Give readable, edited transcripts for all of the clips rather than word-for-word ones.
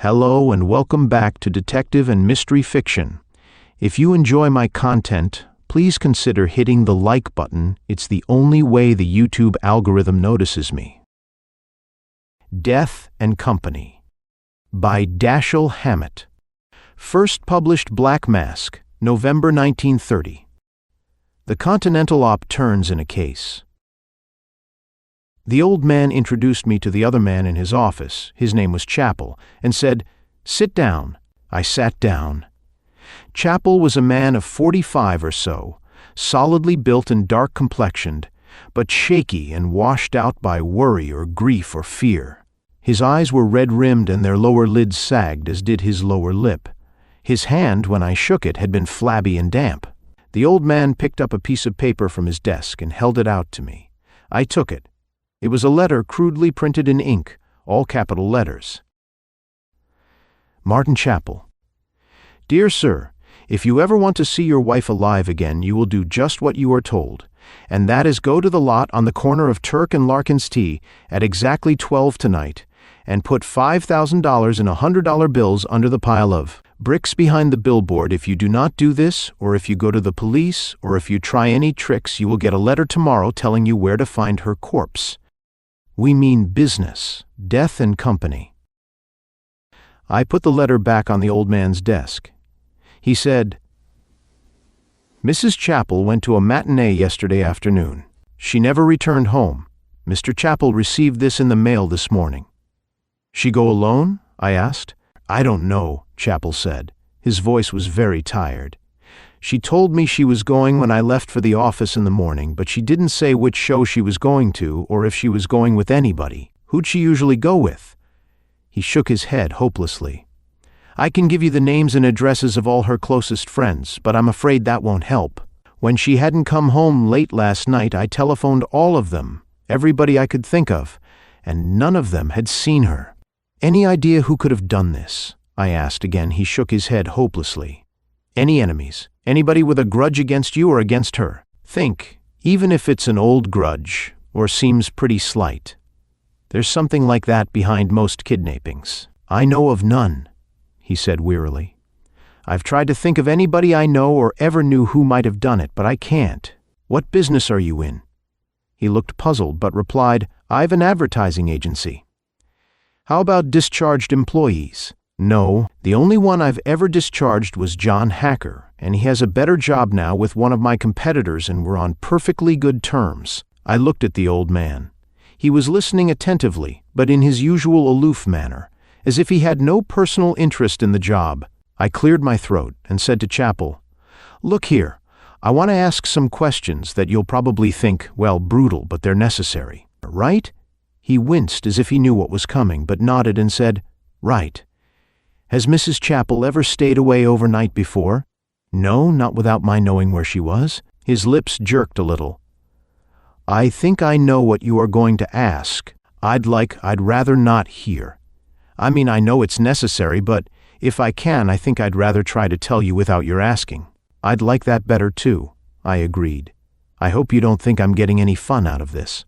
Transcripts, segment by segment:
Hello and welcome back to Detective and Mystery Fiction. If you enjoy my content, please consider hitting the like button. It's the only way the YouTube algorithm notices me. Death and Company by Dashiell Hammett. First published Black Mask, November 1930. The Continental Op turns in a case. The old man introduced me to the other man in his office, his name was Chappell, and said, "Sit down." I sat down. Chappell was a man of 45 or so, solidly built and dark-complexioned, but shaky and washed out by worry or grief or fear. His eyes were red-rimmed and their lower lids sagged, as did his lower lip. His hand, when I shook it, had been flabby and damp. The old man picked up a piece of paper from his desk and held it out to me. I took it. It was a letter crudely printed in ink, all capital letters. Martin Chappell. Dear Sir, if you ever want to see your wife alive again, you will do just what you are told, and that is go to the lot on the corner of Turk and Larkin's Tee at exactly 12 tonight, and put $5,000 in $100 bills under the pile of bricks behind the billboard. If you do not do this, or if you go to the police, or if you try any tricks, you will get a letter tomorrow telling you where to find her corpse. We mean business, Death and Company. I put the letter back on the old man's desk. He said, Mrs. Chappell went to a matinee yesterday afternoon. She never returned home. Mr. Chappell received this in the mail this morning. She go alone? I asked. I don't know, Chappell said. His voice was very tired. She told me she was going when I left for the office in the morning, but she didn't say which show she was going to or if she was going with anybody. Who'd she usually go with? He shook his head hopelessly. I can give you the names and addresses of all her closest friends, but I'm afraid that won't help. When she hadn't come home late last night, I telephoned all of them, everybody I could think of, and none of them had seen her. Any idea who could have done this? I asked again. He shook his head hopelessly. Any enemies? Anybody with a grudge against you or against her? Think, even if it's an old grudge, or seems pretty slight. There's something like that behind most kidnappings. I know of none, he said wearily. I've tried to think of anybody I know or ever knew who might have done it, but I can't. What business are you in? He looked puzzled, but replied, I've an advertising agency. How about discharged employees? No, the only one I've ever discharged was John Hacker, and he has a better job now with one of my competitors, and we're on perfectly good terms. I looked at the old man. He was listening attentively, but in his usual aloof manner, as if he had no personal interest in the job. I cleared my throat and said to Chappell, Look here, I want to ask some questions that you'll probably think, well, brutal, but they're necessary. Right? He winced as if he knew what was coming, but nodded and said, Right. Has Mrs. Chappell ever stayed away overnight before? No, not without my knowing where she was. His lips jerked a little. I think I know what you are going to ask. I'd rather not hear. I mean, I know it's necessary, but if I can, I think I'd rather try to tell you without your asking. I'd like that better too, I agreed. I hope you don't think I'm getting any fun out of this.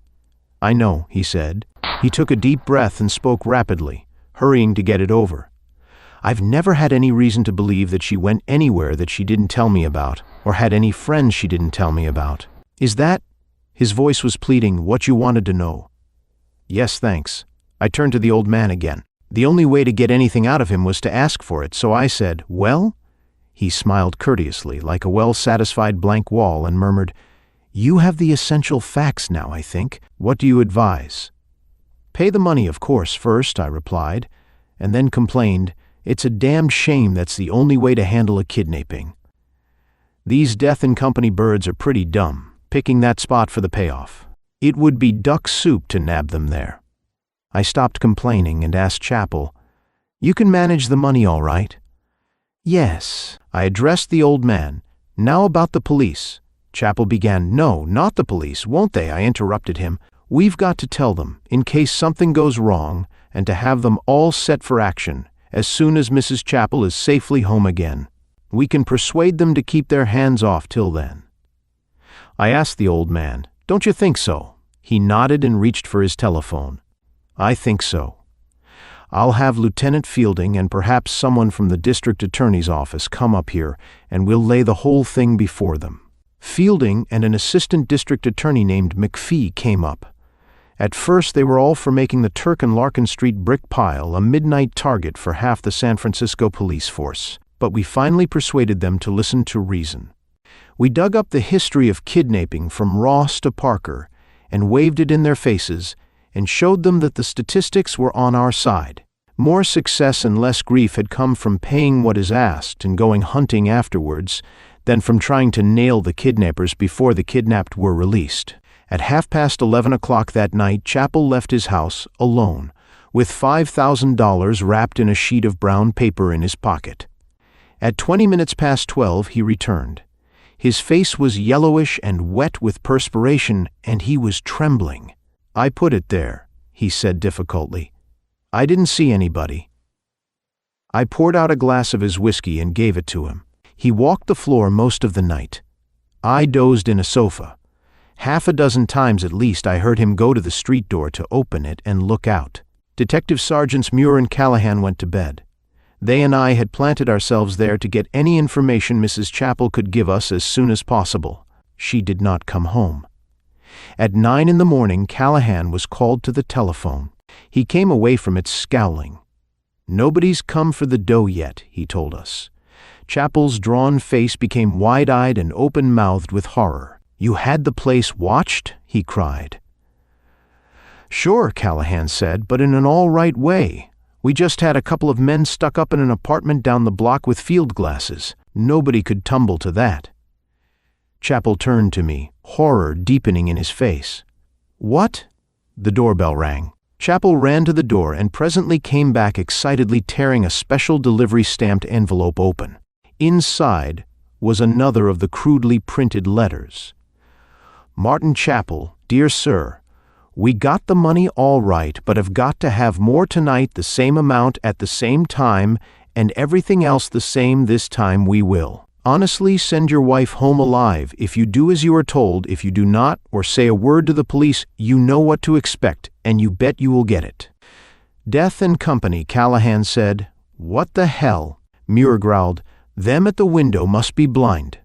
I know, he said. He took a deep breath and spoke rapidly, hurrying to get it over. I've never had any reason to believe that she went anywhere that she didn't tell me about, or had any friends she didn't tell me about. Is that, his voice was pleading, what you wanted to know? Yes, thanks. I turned to the old man again. The only way to get anything out of him was to ask for it, so I said, Well? He smiled courteously, like a well-satisfied blank wall, and murmured, You have the essential facts now, I think. What do you advise? Pay the money, of course, first, I replied, and then complained, It's a damned shame that's the only way to handle a kidnapping. These Death and Company birds are pretty dumb, picking that spot for the payoff. It would be duck soup to nab them there. I stopped complaining and asked Chappell, You can manage the money all right? Yes. I addressed the old man. Now about the police. Chappell began, No, not the police, won't they? I interrupted him. We've got to tell them, in case something goes wrong, and to have them all set for action as soon as Mrs. Chappell is safely home again. We can persuade them to keep their hands off till then. I asked the old man, Don't you think so? He nodded and reached for his telephone. I think so. I'll have Lieutenant Fielding and perhaps someone from the district attorney's office come up here, and we'll lay the whole thing before them." Fielding and an assistant district attorney named McPhee came up. At first they were all for making the Turk and Larkin Street brick pile a midnight target for half the San Francisco police force, but we finally persuaded them to listen to reason. We dug up the history of kidnapping from Ross to Parker and waved it in their faces and showed them that the statistics were on our side. More success and less grief had come from paying what is asked and going hunting afterwards than from trying to nail the kidnappers before the kidnapped were released. At 11:30 that night, Chappell left his house alone, with $5,000 wrapped in a sheet of brown paper in his pocket. At 12 he returned. His face was yellowish and wet with perspiration, and he was trembling. "I put it there," he said difficultly. "I didn't see anybody." I poured out a glass of his whiskey and gave it to him. He walked the floor most of the night. I dozed in a sofa. Half a dozen times at least I heard him go to the street door to open it and look out. Detective Sergeants Muir and Callahan went to bed. They and I had planted ourselves there to get any information Mrs. Chappell could give us as soon as possible. She did not come home. At 9 in the morning, Callahan was called to the telephone. He came away from it scowling. "Nobody's come for the dough yet," he told us. Chappell's drawn face became wide-eyed and open-mouthed with horror. "You had the place watched?" he cried. "Sure," Callahan said, "but in an all-right way. We just had a couple of men stuck up in an apartment down the block with field glasses. Nobody could tumble to that." Chappell turned to me, horror deepening in his face. "What?" The doorbell rang. Chappell ran to the door and presently came back excitedly tearing a special delivery stamped envelope open. Inside was another of the crudely printed letters. "Martin Chappell, dear sir, we got the money all right, but have got to have more tonight, the same amount at the same time, and everything else the same this time we will. Honestly, send your wife home alive. If you do as you are told, if you do not, or say a word to the police, you know what to expect, and you bet you will get it." "Death and Company," Callahan said. "What the hell?" Muir growled. "Them at the window must be blind."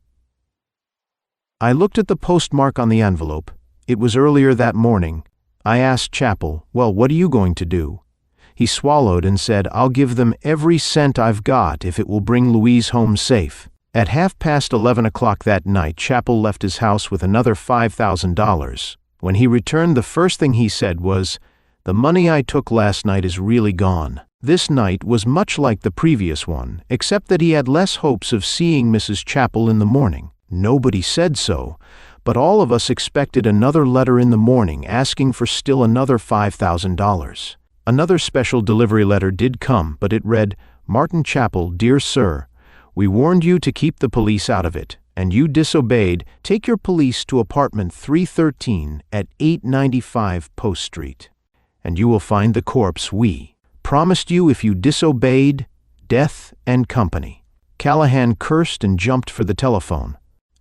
I looked at the postmark on the envelope. It was earlier that morning. I asked Chappell, "Well, what are you going to do?" He swallowed and said, "I'll give them every cent I've got if it will bring Louise home safe." At 11:30 that night, Chappell left his house with another $5,000. When he returned, the first thing he said was, "The money I took last night is really gone." This night was much like the previous one, except that he had less hopes of seeing Mrs. Chappell in the morning. Nobody said so, but all of us expected another letter in the morning asking for still another $5,000. Another special delivery letter did come, but it read, "Martin Chappell, dear sir, we warned you to keep the police out of it, and you disobeyed. Take your police to apartment 313 at 895 Post Street, and you will find the corpse we promised you if you disobeyed. Death and Company." Callahan cursed and jumped for the telephone.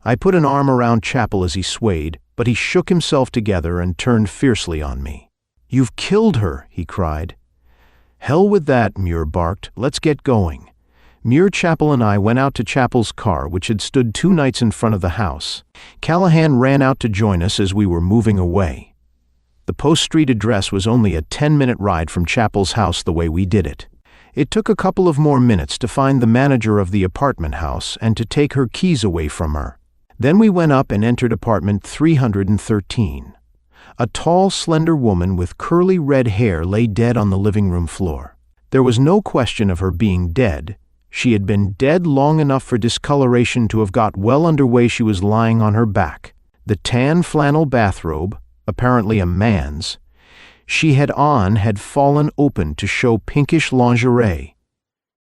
I put an arm around Chappell as he swayed, but he shook himself together and turned fiercely on me. "You've killed her," he cried. "Hell with that," Muir barked. "Let's get going." Muir, Chappell, and I went out to Chappell's car, which had stood 2 nights in front of the house. Callahan ran out to join us as we were moving away. The Post Street address was only a 10-minute ride from Chappell's house the way we did it. It took a couple of more minutes to find the manager of the apartment house and to take her keys away from her. Then we went up and entered apartment 313. A tall, slender woman with curly red hair lay dead on the living room floor. There was no question of her being dead. She had been dead long enough for discoloration to have got well underway. She was lying on her back. The tan flannel bathrobe, apparently a man's, she had on had fallen open to show pinkish lingerie.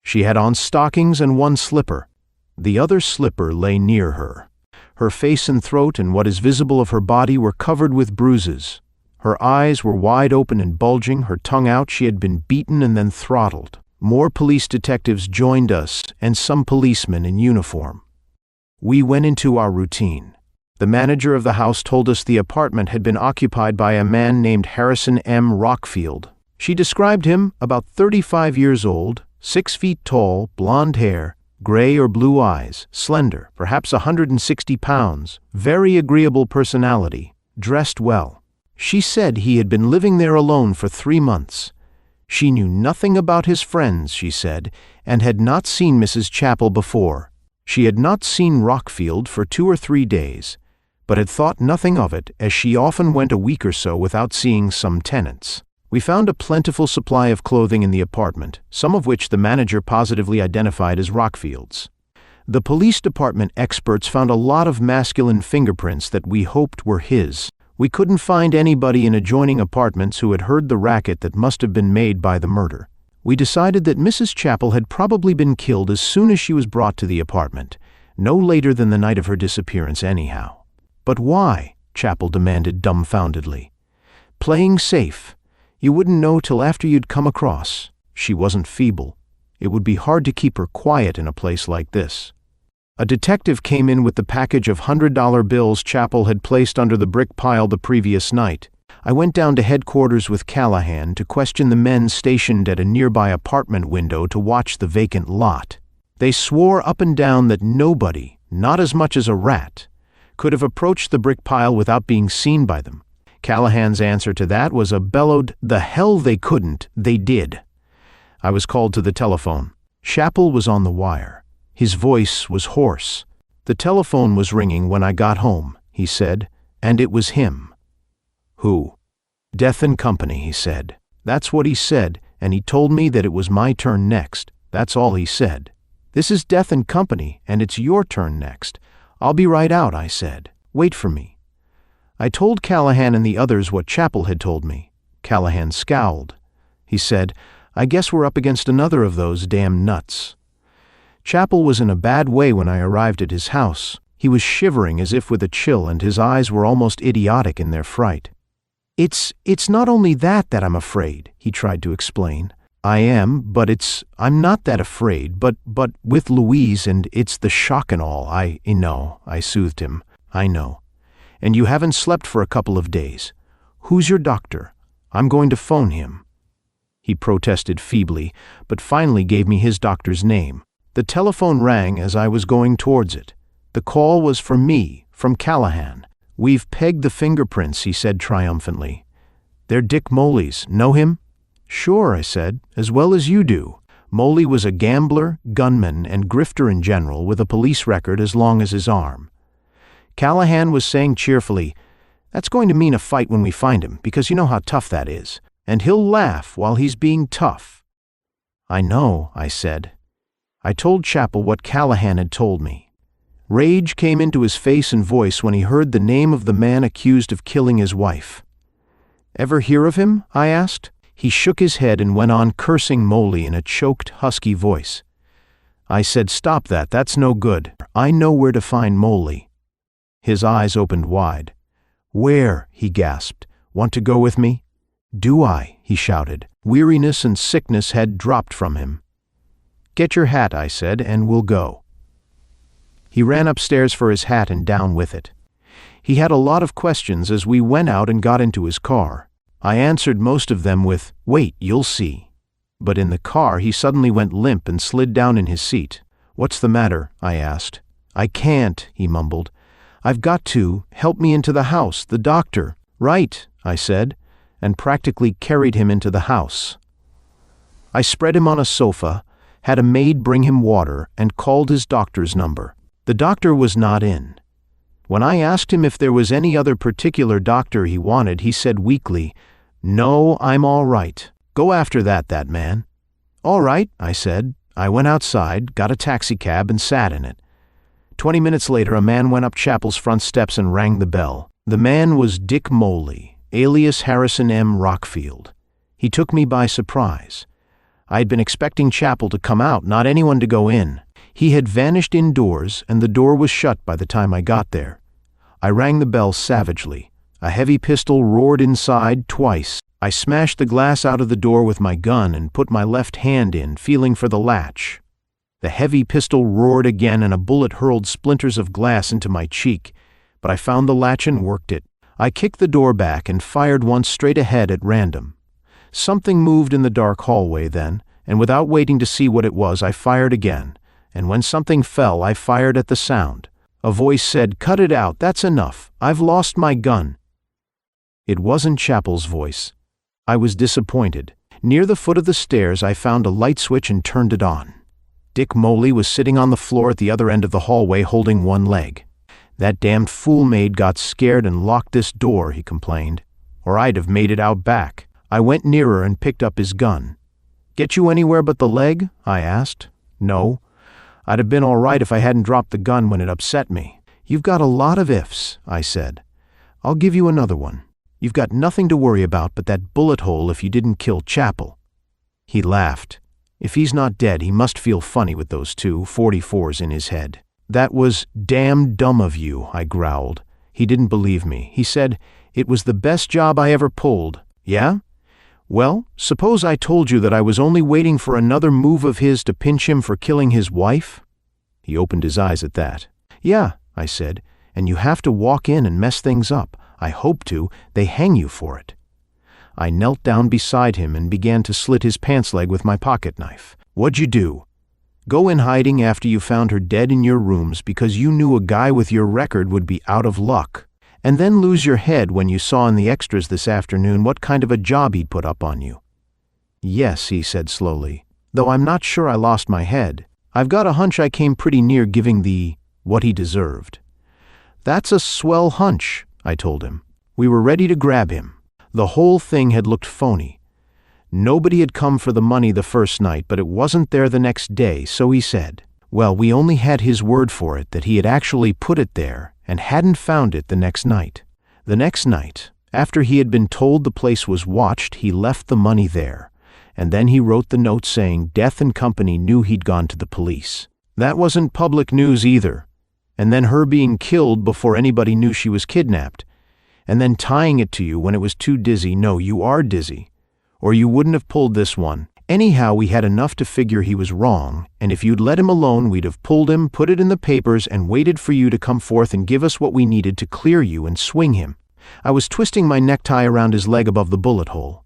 She had on stockings and one slipper. The other slipper lay near her. Her face and throat and what is visible of her body were covered with bruises. Her eyes were wide open and bulging, her tongue out. She had been beaten and then throttled. More police detectives joined us and some policemen in uniform. We went into our routine. The manager of the house told us the apartment had been occupied by a man named Harrison M. Rockfield. She described him about 35 years old, 6 feet tall, blonde hair, gray or blue eyes, slender, perhaps 160 pounds, very agreeable personality, dressed well. She said he had been living there alone for 3 months. She knew nothing about his friends, she said, and had not seen Mrs. Chappell before. She had not seen Rockfield for 2 or 3 days, but had thought nothing of it, as she often went a week or so without seeing some tenants. We found a plentiful supply of clothing in the apartment, some of which the manager positively identified as Rockfield's. The police department experts found a lot of masculine fingerprints that we hoped were his. We couldn't find anybody in adjoining apartments who had heard the racket that must have been made by the murder. We decided that Mrs. Chappell had probably been killed as soon as she was brought to the apartment, no later than the night of her disappearance anyhow. But why? Chappell demanded dumbfoundedly. Playing safe. You wouldn't know till after you'd come across. She wasn't feeble. It would be hard to keep her quiet in a place like this. A detective came in with the package of $100 bills Chappell had placed under the brick pile the previous night. I went down to headquarters with Callahan to question the men stationed at a nearby apartment window to watch the vacant lot. They swore up and down that nobody, not as much as a rat, could have approached the brick pile without being seen by them. Callahan's answer to that was a bellowed, "The hell they couldn't, they did." I was called to the telephone. Chappell was on the wire. His voice was hoarse. "The telephone was ringing when I got home," he said, "and it was him." "Who?" "Death and Company," he said. "That's what he said, and he told me that it was my turn next. That's all he said. This is Death and Company, and it's your turn next. I'll be right out," I said. "Wait for me." I told Callahan and the others what Chappell had told me. Callahan scowled. He said, "I guess we're up against another of those damn nuts." Chappell was in a bad way when I arrived at his house. He was shivering as if with a chill, and his eyes were almost idiotic in their fright. It's not only that I'm afraid," he tried to explain. "I am, but I'm not that afraid, but with Louise, and it's the shock and all. I know," I soothed him. "I know. And you haven't slept for a couple of days. Who's your doctor? I'm going to phone him." He protested feebly, but finally gave me his doctor's name. The telephone rang as I was going towards it. The call was for me, from Callahan. "We've pegged the fingerprints," he said triumphantly. "They're Dick Moley's. Know him?" "Sure," I said, "as well as you do." Moley was a gambler, gunman, and grifter in general, with a police record as long as his arm. Callahan was saying cheerfully, "That's going to mean a fight when we find him, because you know how tough that is. And he'll laugh while he's being tough." "I know," I said. I told Chappell what Callahan had told me. Rage came into his face and voice when he heard the name of the man accused of killing his wife. "Ever hear of him?" I asked. He shook his head and went on cursing Moley in a choked, husky voice. I said, "Stop that, that's no good. I know where to find Moley." His eyes opened wide. "Where?" he gasped. "Want to go with me?" "Do I?" he shouted. Weariness and sickness had dropped from him. "Get your hat," I said, "and we'll go." He ran upstairs for his hat and down with it. He had a lot of questions as we went out and got into his car. I answered most of them with, "Wait, you'll see." But in the car he suddenly went limp and slid down in his seat. "What's the matter?" I asked. "I can't," he mumbled. "I've got to. Help me into the house. The doctor." "Right," I said, and practically carried him into the house. I spread him on a sofa, had a maid bring him water, and called his doctor's number. The doctor was not in. When I asked him if there was any other particular doctor he wanted, he said weakly, "No, I'm all right. Go after that man." "All right," I said. I went outside, got a taxicab, and sat in it. 20 minutes later, a man went up Chappell's front steps and rang the bell. The man was Dick Moley, alias Harrison M. Rockfield. He took me by surprise. I had been expecting Chappell to come out, not anyone to go in. He had vanished indoors, and the door was shut by the time I got there. I rang the bell savagely. A heavy pistol roared inside twice. I smashed the glass out of the door with my gun and put my left hand in, feeling for the latch. The heavy pistol roared again, and a bullet hurled splinters of glass into my cheek, but I found the latch and worked it. I kicked the door back and fired once straight ahead at random. Something moved in the dark hallway then, and without waiting to see what it was, I fired again, and when something fell, I fired at the sound. A voice said, "Cut it out, that's enough. I've lost my gun." It wasn't Chappell's voice. I was disappointed. Near the foot of the stairs, I found a light switch and turned it on. Dick Moley was sitting on the floor at the other end of the hallway holding one leg. "That damned fool maid got scared and locked this door," he complained. "Or I'd have made it out back." I went nearer and picked up his gun. "Get you anywhere but the leg?" I asked. "No. I'd have been all right if I hadn't dropped the gun when it upset me." "You've got a lot of ifs," I said. "I'll give you another one. You've got nothing to worry about but that bullet hole if you didn't kill Chappell." He laughed. If he's not dead, he must feel funny with those 2.44s in his head. "That was damn dumb of you," I growled. He didn't believe me. He said, "It was the best job I ever pulled." "Yeah? Well, suppose I told you that I was only waiting for another move of his to pinch him for killing his wife?" He opened his eyes at that. "Yeah," I said, "and you have to walk in and mess things up. I hope to. They hang you for it." I knelt down beside him and began to slit his pants leg with my pocket knife. "What'd you do? Go in hiding after you found her dead in your rooms because you knew a guy with your record would be out of luck, and then lose your head when you saw in the extras this afternoon what kind of a job he'd put up on you?" "Yes," he said slowly, "though I'm not sure I lost my head. I've got a hunch I came pretty near giving what he deserved." "That's a swell hunch," I told him. We were ready to grab him. The whole thing had looked phony. Nobody had come for the money the first night, but it wasn't there the next day, so he said. Well, we only had his word for it that he had actually put it there and hadn't found it the next night. The next night, after he had been told the place was watched, he left the money there, and then he wrote the note saying Death and Company knew he'd gone to the police. That wasn't public news either. And then her being killed before anybody knew she was kidnapped, and then tying it to you when it was too dizzy. No, you are dizzy, or you wouldn't have pulled this one. Anyhow, we had enough to figure he was wrong, and if you'd let him alone, we'd have pulled him, put it in the papers, and waited for you to come forth and give us what we needed to clear you and swing him. I was twisting my necktie around his leg above the bullet hole.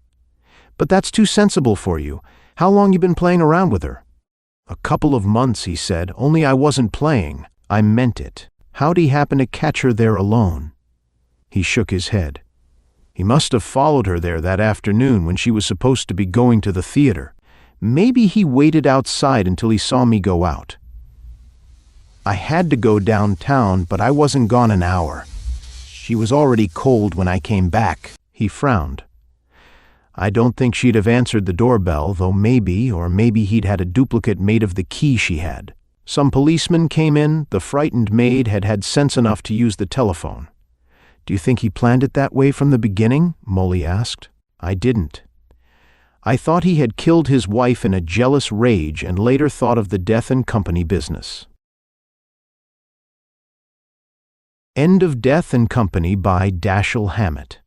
But that's too sensible for you. How long you been playing around with her? "A couple of months," he said, "only I wasn't playing. I meant it. How'd he happen to catch her there alone?" He shook his head. "He must have followed her there that afternoon when she was supposed to be going to the theater. Maybe he waited outside until he saw me go out. I had to go downtown, but I wasn't gone an hour. She was already cold when I came back." He frowned. "I don't think she'd have answered the doorbell, though maybe he'd had a duplicate made of the key she had. Some policeman came in, the frightened maid had had sense enough to use the telephone." "Do you think he planned it that way from the beginning?" Moley asked. "I didn't. I thought he had killed his wife in a jealous rage and later thought of the Death and Company business." End of Death and Company by Dashiell Hammett.